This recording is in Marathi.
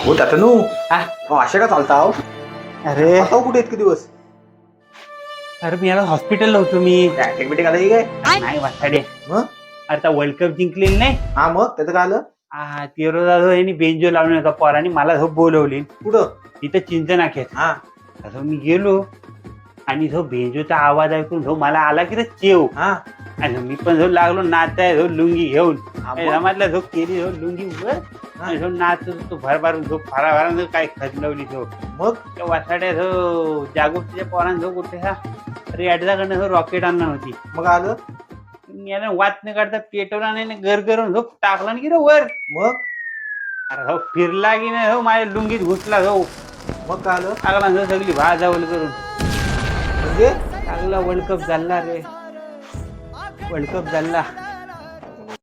हो तातनू हा? अशा का चालता अरे आता कुठे इतके दिवस अरे मी आता हॉस्पिटलला होतो मी. अटॅक बिटॅक आला की काय नाही वाटाडे. मग आता वर्ल्ड कप जिंकलेली नाही. हा मग त्याचं काय आलं तेरो दादा यांनी बेंजो लावून होता पोरांनी मला झोप बोलवली कुठं तिथं चिंचनाख्यात. हा असं मी गेलो आणि जो बेंजोचा आवाज ऐकून जो मला आला की रे चेव. हा आणि मी पण जो लागलो नाचाय जो लुंगी घेऊन हा, मग? जमातला जो केली जो लुंगी वर हा. आणि जो नाच तो भरभरून जो फारा काय खदलवली जो मग त्या वासाड्या जो जागोटीच्या पोरांना जो कुठे हा रेडजाकडनं जो रॉकेट आणणार होती. मग आलं मी याला वात न काढता पेटवला नाही घर करून झोप टाकला की रे वर. मग अरे हो फिरला की नाही हो माझ्या लुंगीत घुसला हो मग काय आलं टाकला जो सगळी भाजावल करून. म्हणजे चांगला वर्ल्ड कप झाला रे वर्ल्ड कप झाला.